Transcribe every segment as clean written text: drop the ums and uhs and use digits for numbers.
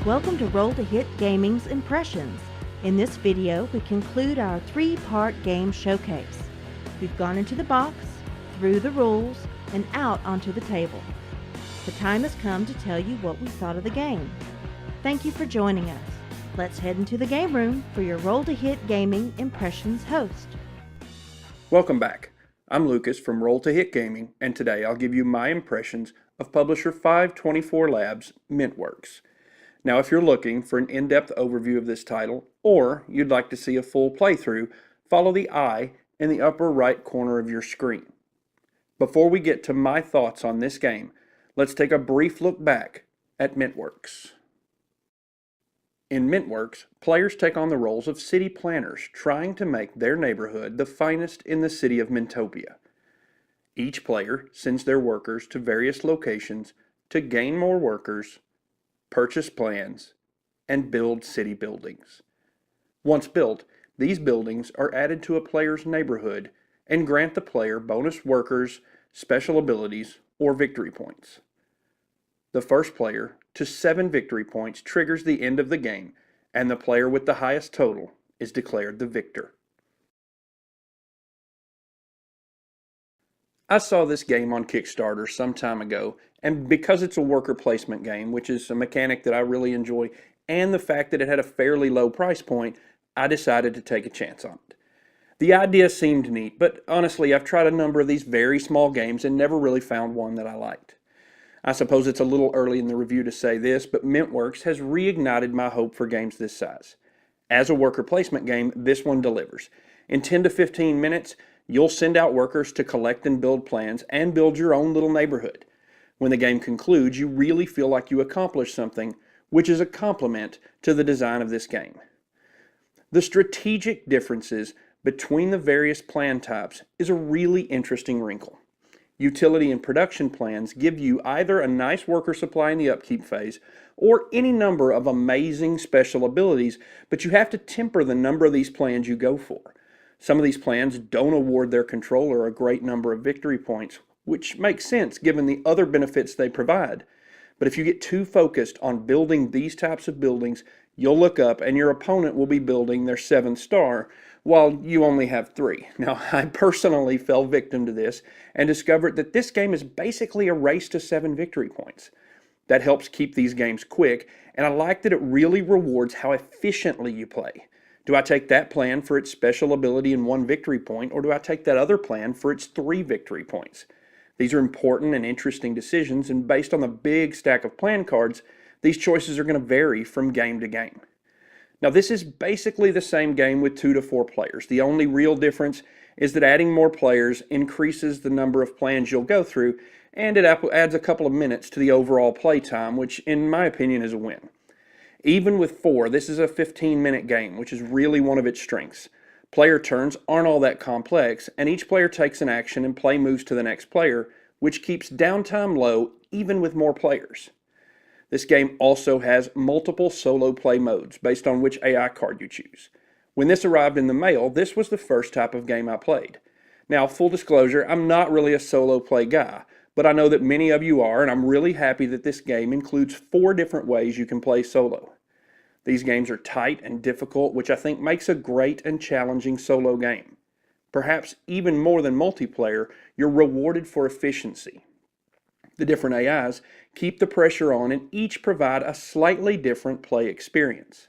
Welcome to Roll to Hit Gaming's Impressions. In this video, we conclude our three-part game showcase. We've gone into the box, through the rules, and out onto the table. The time has come to tell you what we thought of the game. Thank you for joining us. Let's head into the game room for your Roll to Hit Gaming Impressions host. Welcome back. I'm Lucas from Roll to Hit Gaming, and today I'll give you my impressions of publisher 524 Labs' Mintworks. Now, if you're looking for an in-depth overview of this title, or you'd like to see a full playthrough, follow the eye in the upper right corner of your screen. Before we get to my thoughts on this game, let's take a brief look back at Mintworks. In Mintworks, players take on the roles of city planners trying to make their neighborhood the finest in the city of Mintopia. Each player sends their workers to various locations to gain more workers, purchase plans, and build city buildings. Once built, these buildings are added to a player's neighborhood and grant the player bonus workers, special abilities, or victory points. The first player to 7 victory points triggers the end of the game, and the player with the highest total is declared the victor. I saw this game on Kickstarter some time ago, and because it's a worker placement game, which is a mechanic that I really enjoy, and the fact that it had a fairly low price point, I decided to take a chance on it. The idea seemed neat, but honestly, I've tried a number of these very small games and never really found one that I liked. I suppose it's a little early in the review to say this, but Mintworks has reignited my hope for games this size. As a worker placement game, this one delivers. In 10 to 15 minutes, you'll send out workers to collect and build plans and build your own little neighborhood. When the game concludes, you really feel like you accomplished something, which is a compliment to the design of this game. The strategic differences between the various plan types is a really interesting wrinkle. Utility and production plans give you either a nice worker supply in the upkeep phase or any number of amazing special abilities, but you have to temper the number of these plans you go for. Some of these plans don't award their controller a great number of victory points, which makes sense given the other benefits they provide. But if you get too focused on building these types of buildings, you'll look up and your opponent will be building their 7-star while you only have 3. Now, I personally fell victim to this and discovered that this game is basically a race to 7 victory points. That helps keep these games quick, and I like that it really rewards how efficiently you play. Do I take that plan for its special ability and 1 victory point, or do I take that other plan for its 3 victory points? These are important and interesting decisions, and based on the big stack of plan cards, these choices are going to vary from game to game. Now, this is basically the same game with 2 to 4 players. The only real difference is that adding more players increases the number of plans you'll go through, and it adds a couple of minutes to the overall play time, which in my opinion is a win. Even with 4, this is a 15-minute game, which is really one of its strengths. Player turns aren't all that complex, and each player takes an action and play moves to the next player, which keeps downtime low even with more players. This game also has multiple solo play modes based on which AI card you choose. When this arrived in the mail, this was the first type of game I played. Now, full disclosure, I'm not really a solo play guy, but I know that many of you are, and I'm really happy that this game includes 4 different ways you can play solo. These games are tight and difficult, which I think makes a great and challenging solo game. Perhaps even more than multiplayer, you're rewarded for efficiency. The different AIs keep the pressure on and each provide a slightly different play experience.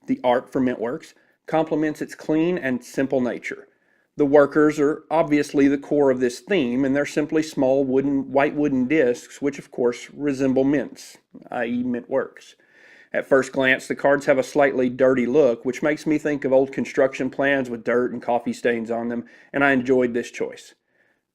The art for Mintworks complements its clean and simple nature. The workers are obviously the core of this theme, and they're simply small white wooden discs, which of course resemble mints, i.e. Mintworks. At first glance, the cards have a slightly dirty look, which makes me think of old construction plans with dirt and coffee stains on them, and I enjoyed this choice.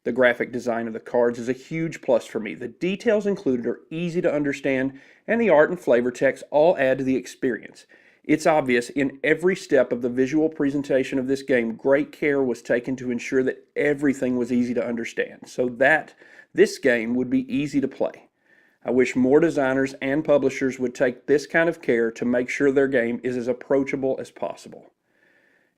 The graphic design of the cards is a huge plus for me. The details included are easy to understand, and the art and flavor text all add to the experience. It's obvious in every step of the visual presentation of this game, great care was taken to ensure that everything was easy to understand, so that this game would be easy to play. I wish more designers and publishers would take this kind of care to make sure their game is as approachable as possible.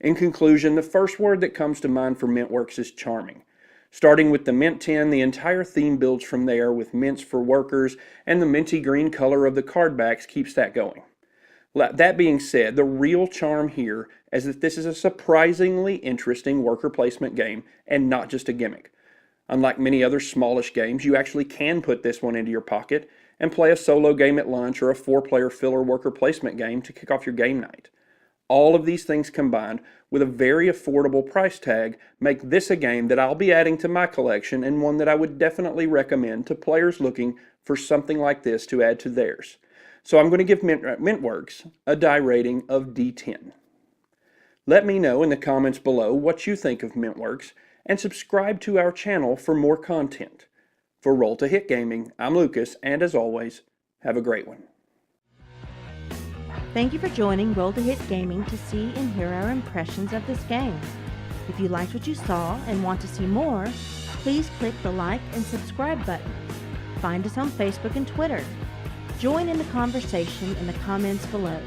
In conclusion, the first word that comes to mind for Mintworks is charming. Starting with the mint tin, the entire theme builds from there with mints for workers, and the minty green color of the card backs keeps that going. That being said, the real charm here is that this is a surprisingly interesting worker placement game and not just a gimmick. Unlike many other smallish games, you actually can put this one into your pocket and play a solo game at lunch or a 4-player filler worker placement game to kick off your game night. All of these things combined with a very affordable price tag make this a game that I'll be adding to my collection and one that I would definitely recommend to players looking for something like this to add to theirs. So I'm going to give Mintworks a die rating of D10. Let me know in the comments below what you think of Mintworks and subscribe to our channel for more content. For Roll to Hit Gaming, I'm Lucas, and as always, have a great one. Thank you for joining Roll to Hit Gaming to see and hear our impressions of this game. If you liked what you saw and want to see more, please click the like and subscribe button. Find us on Facebook and Twitter. Join in the conversation in the comments below.